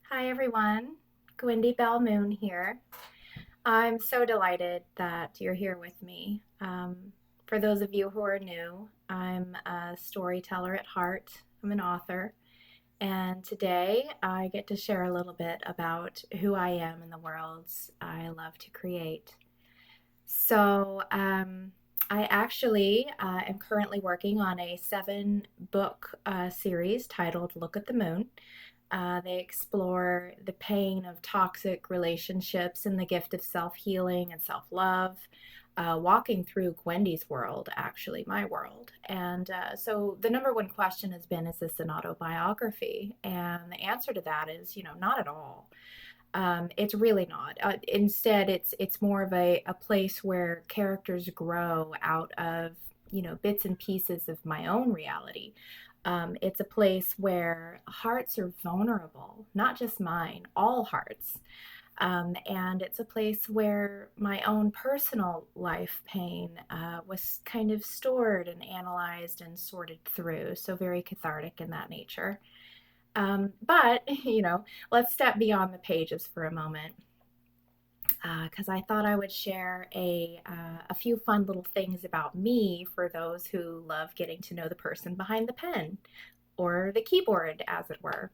Hi everyone, Gwendie Belle Moone here. I'm so delighted that you're here with me. For those of you who are new, I'm a storyteller at heart. I'm an author, and today I get to share a little bit about who I am in the worlds I love to create. So, I actually am currently working on a seven-book series titled Look at the Moon. They explore the pain of toxic relationships and the gift of self healing and self love, walking through Gwendie's world, actually, my world. And so the number one question has been, is this an autobiography? And the answer to that is, not at all. It's really not. Instead, it's more of a place where characters grow out of bits and pieces of my own reality. It's a place where hearts are vulnerable, not just mine, all hearts. And it's a place where my own personal life pain was kind of stored and analyzed and sorted through. So, very cathartic in that nature. But, let's step beyond the pages for a moment because I thought I would share a few fun little things about me for those who love getting to know the person behind the pen or the keyboard, as it were.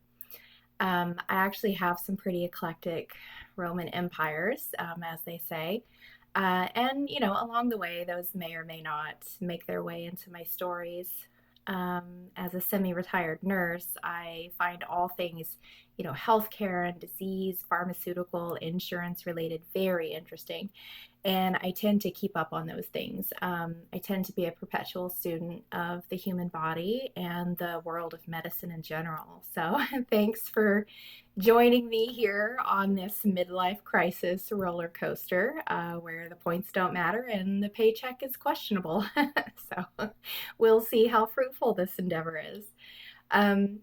I actually have some pretty eclectic Roman empires, as they say. And along the way, those may or may not make their way into my stories. As a semi-retired nurse, I find all things, healthcare and disease, pharmaceutical, insurance related very interesting. And I tend to keep up on those things. I tend to be a perpetual student of the human body and the world of medicine in general. So thanks for joining me here on this midlife crisis roller coaster where the points don't matter and the paycheck is questionable. So we'll see how fruitful this endeavor is. Um,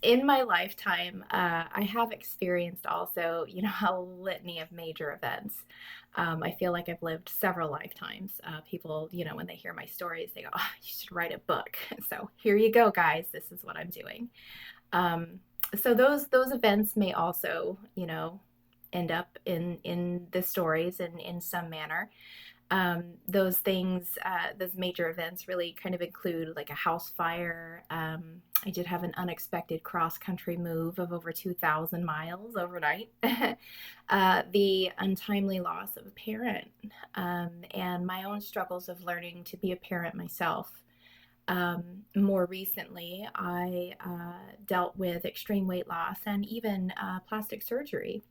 in my lifetime, I have experienced also, a litany of major events. I feel like I've lived several lifetimes. People, when they hear my stories, they go, "Oh, you should write a book." So here you go, guys. This is what I'm doing. Um, so those events may also, end up in the stories in some manner. Those things, those major events really kind of include like a house fire. I did have an unexpected cross country move of over 2,000 miles overnight. The untimely loss of a parent, and my own struggles of learning to be a parent myself. More recently, I dealt with extreme weight loss and even plastic surgery.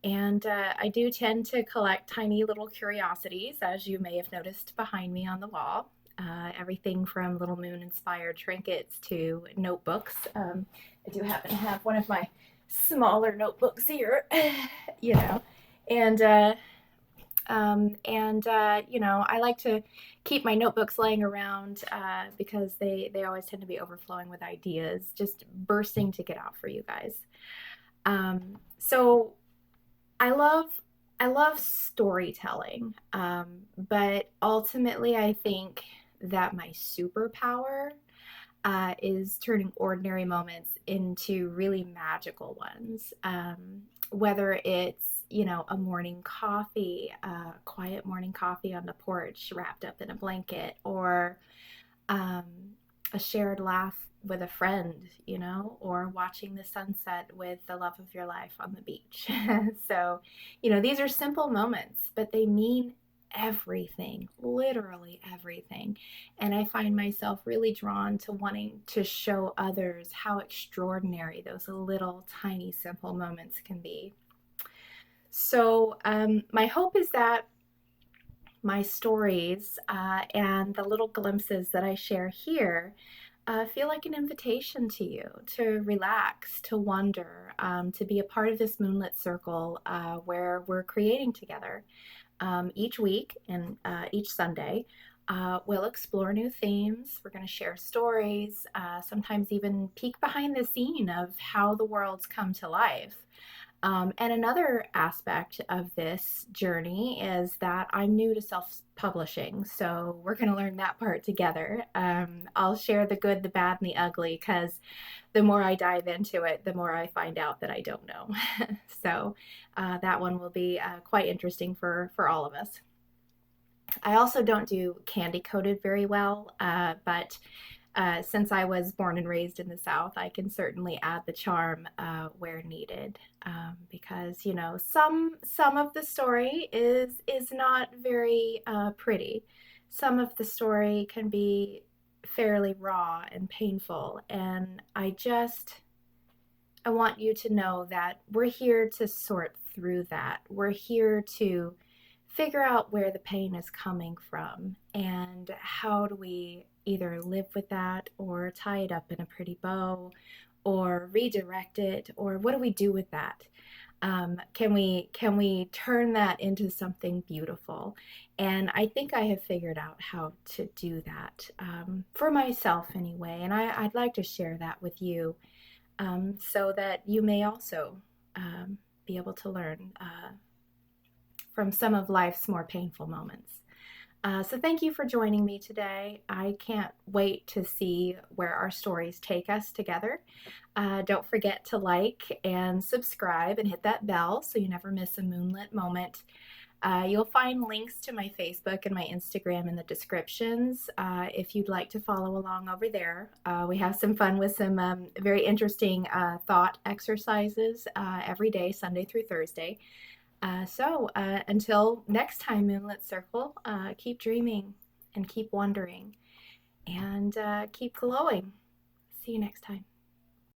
And I do tend to collect tiny little curiosities, as you may have noticed behind me on the wall. Everything from little moon inspired trinkets to notebooks. I do happen to have one of my smaller notebooks here, you know, and I like to keep my notebooks laying around because they always tend to be overflowing with ideas, just bursting to get out for you guys. So I love storytelling, but ultimately I think that my superpower is turning ordinary moments into really magical ones. Whether it's, a morning coffee, quiet morning coffee on the porch wrapped up in a blanket, or um, a shared laugh with a friend, or watching the sunset with the love of your life on the beach. So, these are simple moments, but they mean everything, literally everything. And I find myself really drawn to wanting to show others how extraordinary those little tiny simple moments can be. So, my hope is that my stories and the little glimpses that I share here feel like an invitation to you to relax, to wonder, to be a part of this Moonlit Circle where we're creating together. Each week and each Sunday, we'll explore new themes. We're going to share stories, sometimes even peek behind the scene of how the worlds come to life. And another aspect of this journey is that I'm new to self-publishing, so we're going to learn that part together. I'll share the good, the bad, and the ugly because the more I dive into it, the more I find out that I don't know. So that one will be quite interesting for all of us. I also don't do candy coated very well, but since I was born and raised in the South, I can certainly add the charm where needed. Because some of the story is not very pretty. Some of the story can be fairly raw and painful, and I want you to know that we're here to sort through that. We're here to figure out where the pain is coming from and how do we either live with that or tie it up in a pretty bow or redirect it, or what do we do with that? Can we turn that into something beautiful? And I think I have figured out how to do that for myself anyway. And I'd like to share that with you so that you may also be able to learn from some of life's more painful moments. So thank you for joining me today. I can't wait to see where our stories take us together. Don't forget to like and subscribe and hit that bell so you never miss a moonlit moment. You'll find links to my Facebook and my Instagram in the descriptions if you'd like to follow along over there. We have some fun with some very interesting thought exercises every day, Sunday through Thursday. So until next time, Moonlit Circle, keep dreaming and keep wondering and keep glowing. See you next time.